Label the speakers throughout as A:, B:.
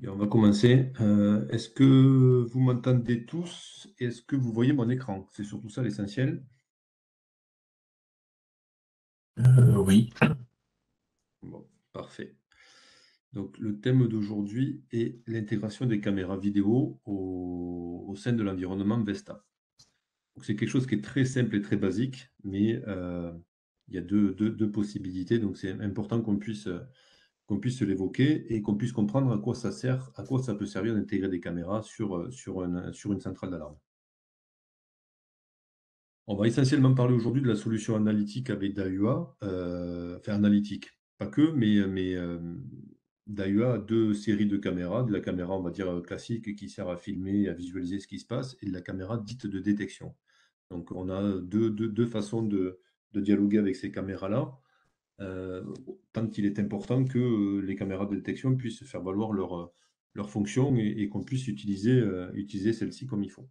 A: Et on va commencer. Est-ce que vous m'entendez tous? Est-ce que vous voyez mon écran? C'est surtout ça l'essentiel.
B: Oui.
A: Bon, parfait. Donc, le thème d'aujourd'hui est l'intégration des caméras vidéo au sein de l'environnement Vesta. Donc, c'est quelque chose qui est très simple et très basique, mais il y a deux possibilités. Donc, c'est important qu'on puisse l'évoquer et qu'on puisse comprendre à quoi ça sert, à quoi ça peut servir d'intégrer des caméras sur une centrale d'alarme. On va essentiellement parler aujourd'hui de la solution analytique avec DAIUA, enfin analytique, pas que, DAIUA a 2 séries de caméras, de la caméra, on va dire, classique qui sert à filmer et à visualiser ce qui se passe et de la caméra dite de détection. Donc on a deux façons de dialoguer avec ces caméras-là, heu, tant qu'il est important que, les caméras de détection puissent faire valoir leur fonction et qu'on puisse utiliser celles-ci comme il faut.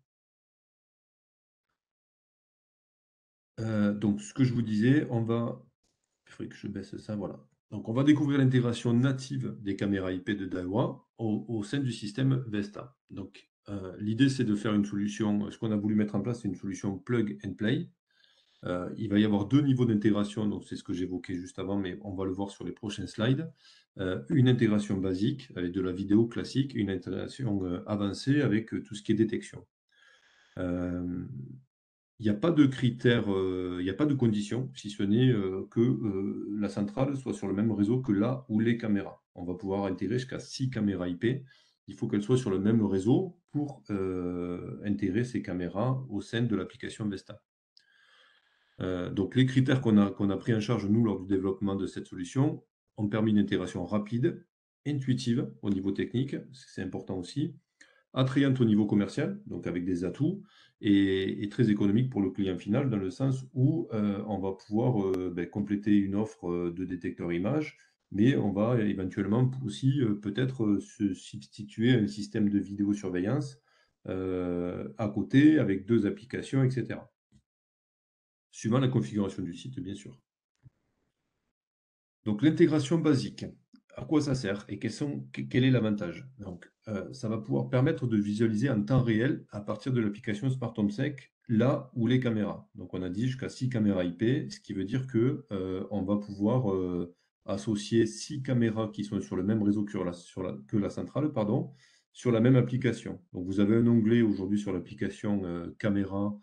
A: Donc ce que je vous disais, il faudrait que je baisse ça, voilà. Donc on va découvrir l'intégration native des caméras IP de Dahua au sein du système Vesta. Donc, l'idée, c'est de faire une solution, ce qu'on a voulu mettre en place, c'est une solution plug and play. Il va y avoir 2 niveaux d'intégration, donc c'est ce que j'évoquais juste avant, mais on va le voir sur les prochains slides. Une intégration basique avec de la vidéo classique et une intégration, avancée avec, tout ce qui est détection. Hem Il n'y a pas de critères, il n'y a pas de condition, si ce n'est, que, la centrale soit sur le même réseau que là où les caméras. On va pouvoir intégrer jusqu'à 6 caméras IP. Il faut qu'elles soient sur le même réseau pour, intégrer ces caméras au sein de l'application Vesta. Donc les critères qu'on a pris en charge, nous, lors du développement de cette solution, ont permis une intégration rapide, intuitive au niveau technique, c'est important aussi, attrayante au niveau commercial, donc avec des atouts, et très économique pour le client final, dans le sens où on va pouvoir compléter une offre de détecteur image, mais on va éventuellement aussi peut-être se substituer à un système de vidéosurveillance à côté, avec deux applications, etc. Suivant la configuration du site, bien sûr. Donc l'intégration basique, à quoi ça sert et quel est l'avantage? Donc, ça va pouvoir permettre de visualiser en temps réel à partir de l'application Smart Home Sec, là où les caméras. Donc on a dit jusqu'à 6 caméras IP, ce qui veut dire que, on va pouvoir, associer 6 caméras qui sont sur le même réseau que la centrale, pardon, sur la même application. Donc vous avez un onglet aujourd'hui sur l'application, caméra,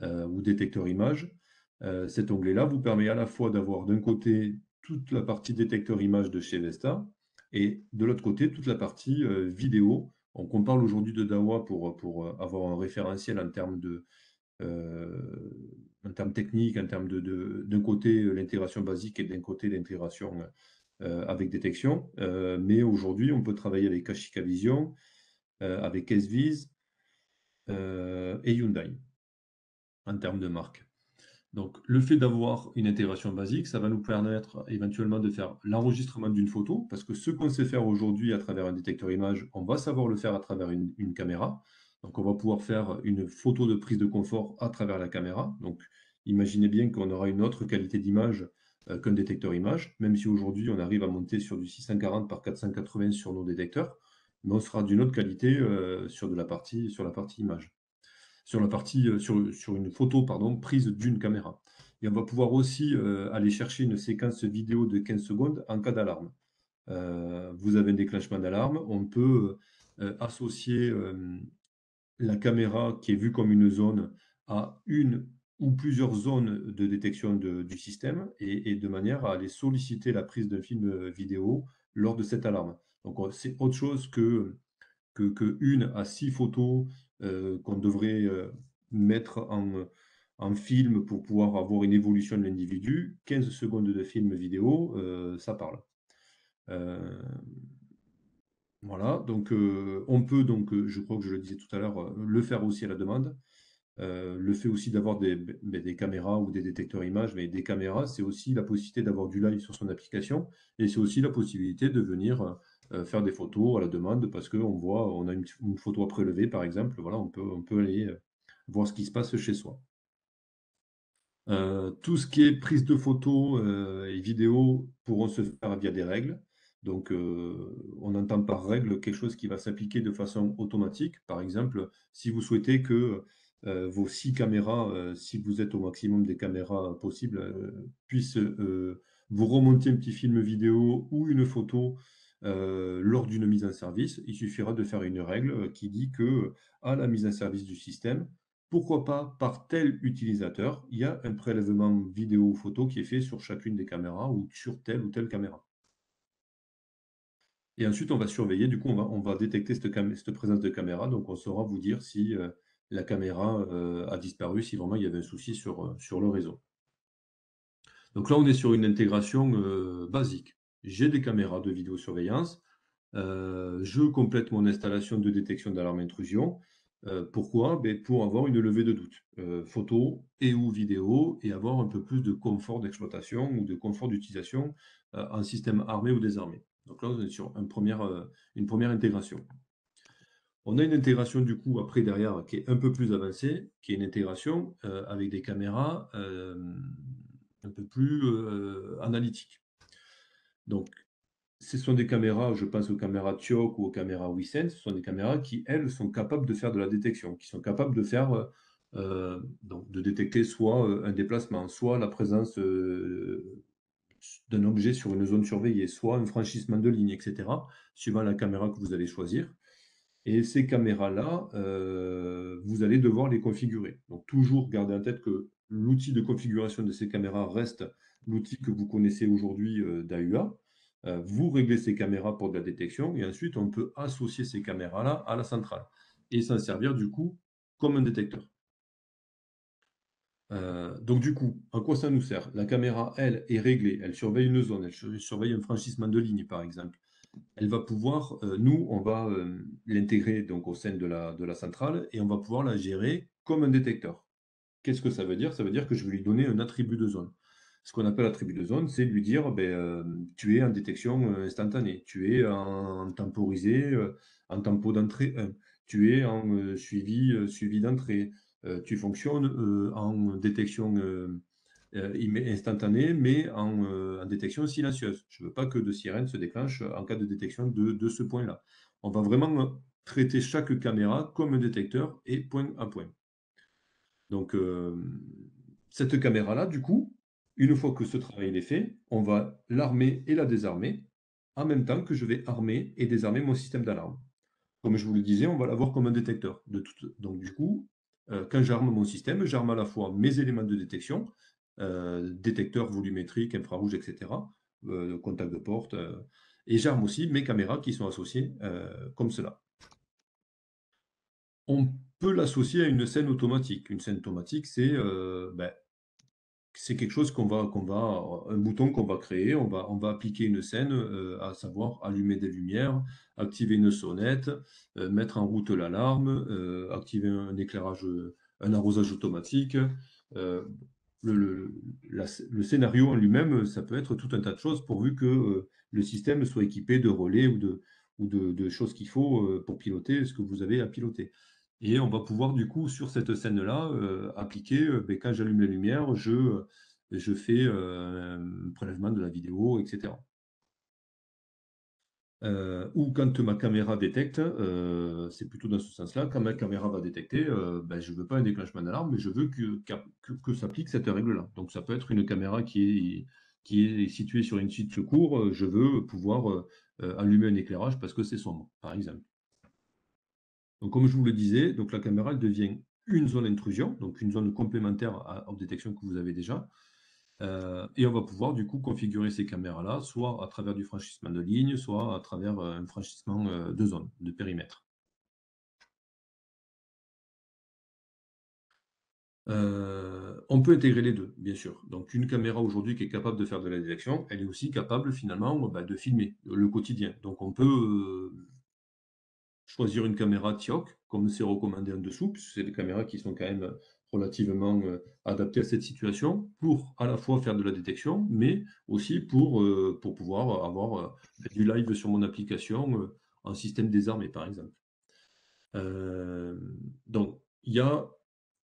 A: ou détecteur image. Cet onglet-là vous permet à la fois d'avoir d'un côté toute la partie détecteur image de chez Vesta et de l'autre côté toute la partie, vidéo. Donc on parle aujourd'hui de Dahua pour, avoir un référentiel en termes techniques, en termes d'un côté, l'intégration basique et d'un côté l'intégration, avec détection. Mais aujourd'hui, on peut travailler avec Ashika Vision, avec SViz, et Hyundai, en termes de marque. Donc, le fait d'avoir une intégration basique, ça va nous permettre éventuellement de faire l'enregistrement d'une photo, parce que ce qu'on sait faire aujourd'hui à travers un détecteur image, on va savoir le faire à travers une caméra. Donc, on va pouvoir faire une photo de prise de confort à travers la caméra. Donc, imaginez bien qu'on aura une autre qualité d'image qu'un détecteur image, même si aujourd'hui on arrive à monter sur du 640 par 480 sur nos détecteurs, mais on sera d'une autre qualité sur la partie image sur la partie, sur une photo, pardon, prise d'une caméra. Et on va pouvoir aussi, aller chercher une séquence vidéo de 15 secondes en cas d'alarme. Vous avez un déclenchement d'alarme, on peut, associer, la caméra qui est vue comme une zone à une ou plusieurs zones de détection du système et de manière à aller solliciter la prise d'un film, vidéo lors de cette alarme. Donc c'est autre chose que 1 à 6 photos, qu'on devrait, mettre en film pour pouvoir avoir une évolution de l'individu. 15 secondes de film vidéo, ça parle. Heu, voilà, donc on peut donc, je crois que je le disais tout à l'heure, le faire aussi à la demande. Le fait aussi d'avoir des caméras ou des détecteurs images, mais des caméras, c'est aussi la possibilité d'avoir du live sur son application et c'est aussi la possibilité de venir, faire des photos à la demande parce qu'on voit on a une photo à prélever par exemple, voilà, on peut aller, voir ce qui se passe chez soi. Tout ce qui est prise de photos, et vidéos pourront se faire via des règles. Donc, on entend par règle quelque chose qui va s'appliquer de façon automatique. Par exemple, si vous souhaitez que, vos 6 caméras, si vous êtes au maximum des caméras possibles, puissent, vous remonter un petit film vidéo ou une photo, lors d'une mise en service, il suffira de faire une règle, qui dit que, à la mise en service du système, pourquoi pas par tel utilisateur, il y a un prélèvement vidéo ou photo qui est fait sur chacune des caméras ou sur telle ou telle caméra. Et ensuite, on va surveiller, du coup, on va détecter cette présence de caméra, donc on saura vous dire si, la caméra, a disparu, si vraiment il y avait un souci sur le réseau. Donc là, on est sur une intégration, basique. J'ai des caméras de vidéosurveillance, je complète mon installation de détection d'alarme intrusion. Pourquoi? Beh, pour avoir une levée de doute, photo et ou vidéo et avoir un peu plus de confort d'exploitation ou de confort d'utilisation, en système armé ou désarmé. Donc là, on est sur une première intégration. On a une intégration du coup après derrière qui est un peu plus avancée, qui est une intégration, avec des caméras, un peu plus, analytiques. Donc ce sont des caméras, je pense aux caméras Tioc ou aux caméras Wisen, ce sont des caméras qui, elles, sont capables de faire de la détection, qui sont capables de faire, donc de détecter soit, un déplacement, soit la présence, d'un objet sur une zone surveillée, soit un franchissement de ligne et cetera, suivant la caméra que vous allez choisir. Et ces caméras-là, vous allez devoir les configurer. Donc toujours garder en tête que l'outil de configuration de ces caméras reste l'outil que vous connaissez aujourd'hui, d'AUA. Vous réglez ces caméras pour de la détection et ensuite on peut associer ces caméras-là à la centrale et s'en servir du coup comme un détecteur. Donc du coup, à quoi ça nous sert? La caméra, elle, est réglée, elle surveille une zone, elle surveille un franchissement de ligne par exemple. Elle va pouvoir, nous, on va, l'intégrer donc au sein de la centrale et on va pouvoir la gérer comme un détecteur. Qu'est-ce que ça veut dire? Ça veut dire que je vais lui donner un attribut de zone. Ce qu'on appelle attribut de zone, c'est lui dire, beh, tu es en détection, instantanée, tu es en temporisé, en tempo d'entrée 1, tu es en, suivi d'entrée, tu fonctionnes, en détection, instantanée, mais en détection silencieuse. Je ne veux pas que de sirène se déclenche en cas de détection de ce point-là. On va vraiment, traiter chaque caméra comme un détecteur et point à point. Donc, cette caméra-là, du coup, une fois que ce travail est fait, on va l'armer et la désarmer, en même temps que je vais armer et désarmer mon système d'alarme. Comme je vous le disais, on va l'avoir comme un détecteur. Donc du coup, quand j'arme mon système, j'arme à la fois mes éléments de détection, détecteur volumétrique, infrarouge, et cetera, contact de porte, et j'arme aussi mes caméras qui sont associées, comme cela. On peut l'associer à une scène automatique. Une scène automatique, c'est quelque chose un bouton qu'on va créer, on va appliquer une scène, à savoir allumer des lumières, activer une sonnette, mettre en route l'alarme, activer un éclairage, un arrosage automatique. Heu, le scénario en lui-même, ça peut être tout un tas de choses pourvu que, le système soit équipé de relais ou de choses qu'il faut, pour piloter ce que vous avez à piloter. Et on va pouvoir du coup sur cette scène-là, appliquer, quand j'allume la lumière, je fais, un prélèvement de la vidéo et cetera. Ou quand ma caméra détecte, c'est plutôt dans ce sens-là, quand ma caméra va détecter, je ne veux pas un déclenchement d'alarme, mais je veux que s'applique cette règle-là. Donc ça peut être une caméra qui est située sur une suite de secours, je veux pouvoir, allumer un éclairage parce que c'est sombre, par exemple. Donc comme je vous le disais, donc la caméra elle devient une zone intrusion, donc une zone complémentaire aux détections que vous avez déjà. Et on va pouvoir du coup configurer ces caméras-là, soit à travers du franchissement de ligne, soit à travers, un franchissement, de zone, de périmètre. On peut intégrer les 2, bien sûr. Donc une caméra aujourd'hui qui est capable de faire de la détection, elle est aussi capable finalement, de filmer le quotidien. Donc on peut, choisir une caméra TIOC, comme c'est recommandé en dessous, puisque c'est des caméras qui sont quand même relativement, adaptées à cette situation, pour à la fois faire de la détection, mais aussi pour pouvoir avoir, du live sur mon application, en système désarmé, par exemple. Donc il y a,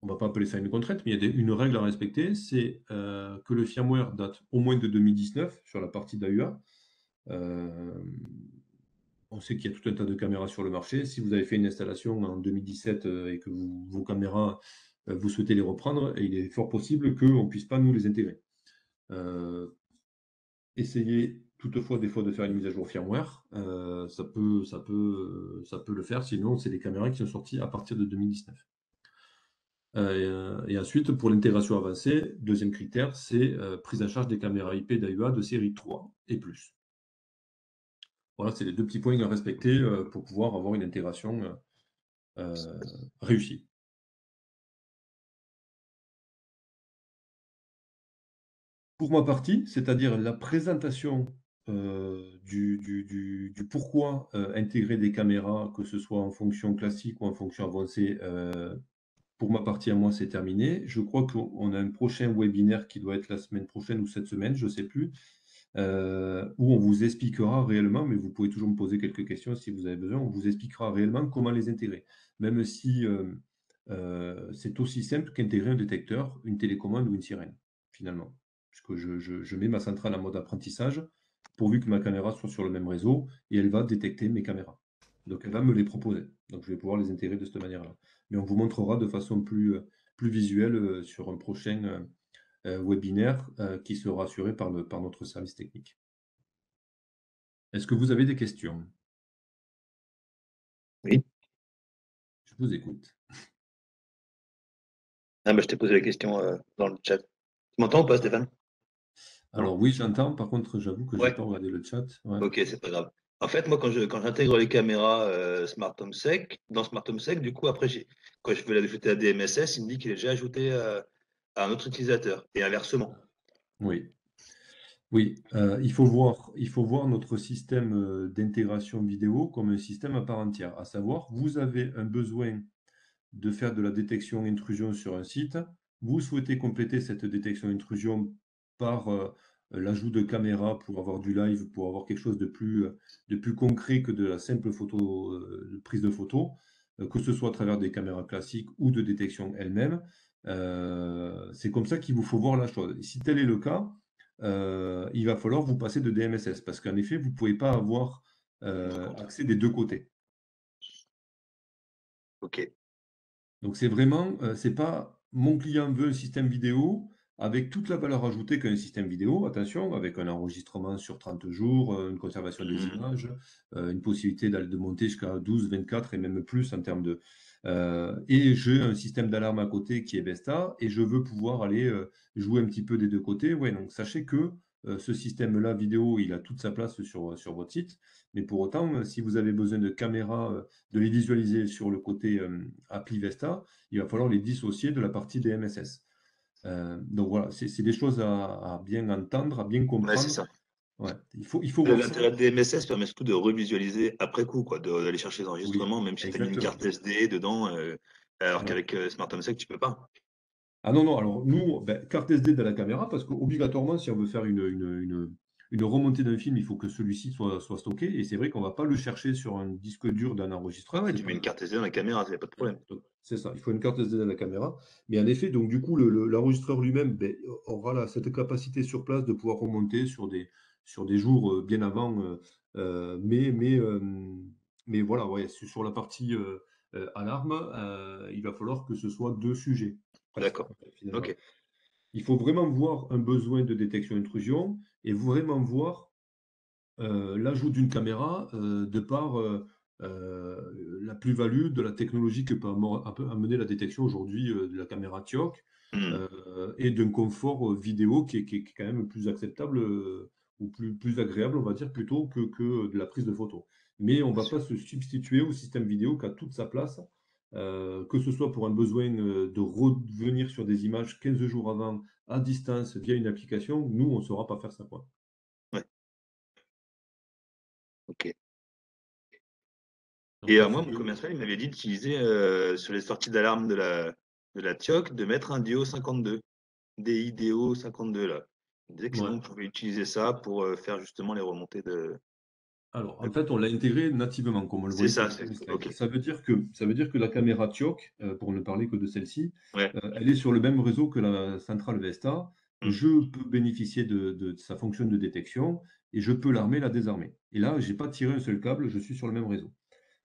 A: on va pas appeler ça une contrainte, mais il y a une règle à respecter, c'est, que le firmware date au moins de 2019 sur la partie d'AUA. On sait qu'il y a tout un tas de caméras sur le marché. Si vous avez fait une installation en 2017 et que vos caméras, vous souhaitez les reprendre, il est fort possible qu'on ne puisse pas nous les intégrer. Essayez toutefois des fois de faire une mise à jour firmware. Ça peut le faire. Sinon, c'est des caméras qui sont sorties à partir de 2019. Et ensuite, pour l'intégration avancée, deuxième critère, c'est prise en charge des caméras IP d'AUA de série 3 et plus. Voilà, c'est les deux petits points à respecter pour pouvoir avoir une intégration réussie. Pour ma partie, c'est-à-dire la présentation du pourquoi intégrer des caméras, que ce soit en fonction classique ou en fonction avancée, pour ma partie à moi, c'est terminé. Je crois qu'on a un prochain webinaire qui doit être la semaine prochaine ou cette semaine, je ne sais plus, où on vous expliquera réellement, mais vous pouvez toujours me poser quelques questions si vous avez besoin, on vous expliquera réellement comment les intégrer. Même si c'est aussi simple qu'intégrer un détecteur, une télécommande ou une sirène, finalement. Puisque je mets ma centrale en mode apprentissage, pourvu que ma caméra soit sur le même réseau, et elle va détecter mes caméras. Donc elle va me les proposer. Donc je vais pouvoir les intégrer de cette manière-là. Mais on vous montrera de façon plus visuelle sur un prochain webinaire qui sera assuré par notre service technique. Est-ce que vous avez des questions?
C: Oui.
A: Je vous écoute.
C: Ah, je t'ai posé la question dans le chat. Tu m'entends ou pas, Stéphane?
A: Alors oui, j'entends. Par contre, j'avoue que je n'ai pas regardé le chat. Ouais.
C: Ok, c'est pas grave. En fait, moi, quand j'intègre les caméras Smart Home Sec, dans Smart Home Sec, du coup, après, quand je veux l'ajouter à DMSS, il me dit qu'il est déjà ajouté à un autre utilisateur, et inversement.
A: Oui. Oui, il faut voir notre système d'intégration vidéo comme un système à part entière. À savoir, vous avez un besoin de faire de la détection intrusion sur un site. Vous souhaitez compléter cette détection intrusion par l'ajout de caméras pour avoir du live, pour avoir quelque chose de plus concret que de la simple prise de photo, que ce soit à travers des caméras classiques ou de détection elles-mêmes. C'est comme ça qu'il vous faut voir la chose. Et si tel est le cas, il va falloir vous passer de DMSS parce qu'en effet, vous ne pouvez pas avoir accès des deux côtés.
C: Ok.
A: Donc c'est vraiment, c'est pas mon client veut un système vidéo avec toute la valeur ajoutée qu'un système vidéo, attention, avec un enregistrement sur 30 jours, une conservation des images, une possibilité de monter jusqu'à 12, 24 et même plus en termes de. Et j'ai un système d'alarme à côté qui est Vesta et je veux pouvoir aller jouer un petit peu des deux côtés. Ouais, donc sachez que ce système-là vidéo, il a toute sa place sur votre site. Mais pour autant, si vous avez besoin de caméras, de les visualiser sur le côté appli Vesta, il va falloir les dissocier de la partie DMSS. Donc voilà, c'est des choses à bien entendre, à bien
C: Ouais,
A: comprendre.
C: c'est ça.
A: Ouais, il faut voir ça.
C: L'intérêt de DMSS permet surtout de revisualiser après coup, quoi, d'aller chercher les enregistrements,
A: Oui,
C: même si tu as mis une
A: exactement.
C: carte SD dedans, alors
A: Alors,
C: qu'avec Smart Home Sec, tu peux pas.
A: ah non, non, alors nous, carte SD de la caméra, parce qu'obligatoirement, si on veut faire une remontée d'un film, il faut que celui-ci soit stocké. Et c'est vrai qu'on ne va pas le chercher sur un disque dur d'un
C: Ah
A: enregistreur.
C: ouais,
A: C'est
C: tu
A: pas
C: mets une carte SD dans la caméra, il n'y a pas de problème.
A: donc, c'est ça, il faut une carte SD dans la caméra. Mais en effet, donc du coup, l'enregistreur lui-même aura cette capacité sur place de pouvoir remonter sur des jours bien avant. Mais voilà, ouais, sur la partie alarme, il va falloir que ce soit deux sujets, presque,
C: D'accord.
A: finalement.
C: Ok.
A: Il faut vraiment voir un besoin de détection intrusion et vraiment voir l'ajout d'une caméra de par la plus-value de la technologie que peut amener la détection aujourd'hui de la caméra TIOC et d'un confort vidéo qui est quand même plus acceptable ou plus agréable, on va dire, plutôt que de la prise de photo. Mais on ne va pas se substituer au système vidéo qui a toute sa place, que ce soit pour un besoin de revenir sur des images 15 jours avant, à distance, via une application. Nous, on ne saura pas faire ça, quoi.
C: Ouais. Ok.
A: Donc
C: Et
A: là,
C: moi, mon commercial, il m'avait dit d'utiliser sur les sorties d'alarme de la TIOC, de mettre un DIO 52, DIDO 52 là. Il disait que sinon,
A: ouais.
C: on pouvait utiliser ça pour faire justement les remontées de.
A: Alors, en fait, on l'a intégré nativement, comme on le
C: C'est
A: voyait sur
C: ça,
A: le premier slide.
C: ok.
A: Ça veut dire que la caméra TIOC, pour ne parler que de celle-ci,
C: Ouais.
A: elle est sur le même réseau que la centrale Vesta.
C: Mmh.
A: je peux bénéficier de sa fonction de détection et je peux l'armer, la désarmer. Et là, j'ai pas tiré un seul câble, je suis sur le même réseau.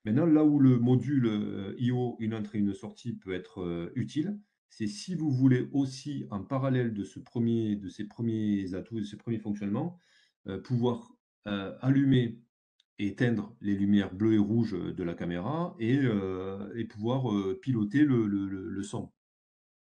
A: Maintenant, là où le module, I/O, une entrée, une sortie peut être, utile, c'est si vous voulez aussi en parallèle de ces premiers atouts, de ces premiers fonctionnements, pouvoir, allumer et éteindre les lumières bleues et rouges, de la caméra et pouvoir, piloter le son.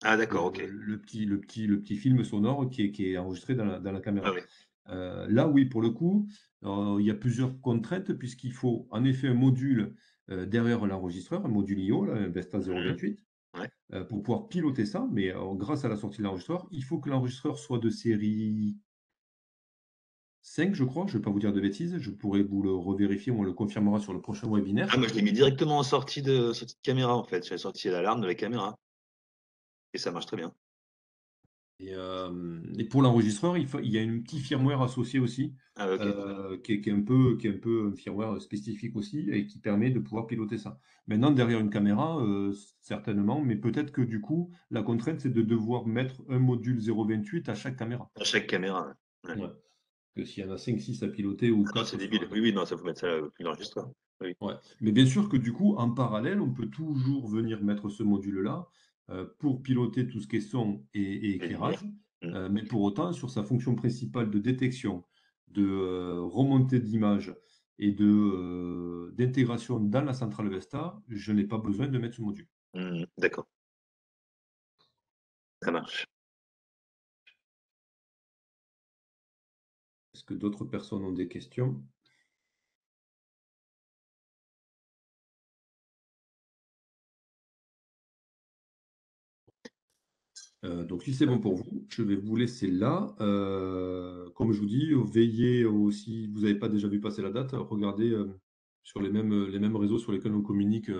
C: Ah d'accord, OK.
A: Le petit film sonore qui est enregistré dans la
C: Ah
A: caméra.
C: oui.
A: Là, oui, pour le coup, il y a plusieurs contraintes puisqu'il faut en effet un module, derrière l'enregistreur, un module I/O, là, un Vesta
C: Mmh.
A: 028,
C: Ouais.
A: pour pouvoir piloter ça, mais grâce à la sortie de l'enregistreur, il faut que l'enregistreur soit de série 5, je crois, je ne vais pas vous dire de bêtises, je pourrais vous le revérifier, on le confirmera sur le prochain
C: Ah
A: webinaire.
C: moi je l'ai mis directement en sortie de caméra en fait. J'ai sorti l'alarme de la caméra et ça marche très bien.
A: Et pour l'enregistreur, il y a un petit firmware associé aussi,
C: Ah ouais, OK.
A: qui est un peu un firmware spécifique aussi et qui permet de pouvoir piloter ça. Maintenant, derrière une caméra, certainement, mais peut-être que du coup, la contrainte, c'est de devoir mettre un module 028 à chaque caméra.
C: À chaque caméra, ouais. Ouais.
A: Ouais, que s'il y en a 5, 6 à piloter ou
C: Ah non, c'est
A: 4 sur
C: débile.
A: un.
C: Oui, oui, non, ça faut mettre ça, puis l'enregistreur. Oui,
A: Ouais, mais bien sûr que du coup, en parallèle, on peut toujours venir mettre ce module-là, pour piloter tout ce qui est son et
C: les lumières.
A: éclairage,
C: Mmh.
A: mais pour autant, sur sa fonction principale de détection, de, remontée d'images et d'intégration dans la centrale Vesta, je n'ai pas besoin de mettre ce module.
C: Mmh. D'accord, ça marche.
A: Est-ce que d'autres personnes ont des questions? Donc si c'est bon pour vous, je vais vous laisser là. Comme je vous dis, veillez si vous n'avez pas déjà vu passer la date, regardez, sur les mêmes réseaux sur lesquels on communique,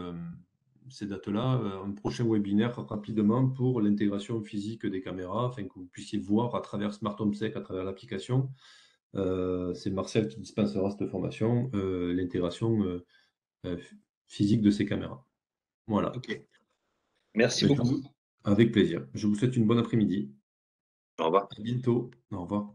A: ces dates-là, un prochain webinaire rapidement pour l'intégration physique des caméras, afin que vous puissiez voir à travers Smart Home Sec, à travers l'application. C'est Martial qui dispensera cette formation, l'intégration, physique de ces caméras. Voilà.
C: OK. Merci
A: Mais
C: beaucoup.
A: avec plaisir. Je vous souhaite une bonne après-midi.
C: Au revoir.
A: À bientôt. Au revoir.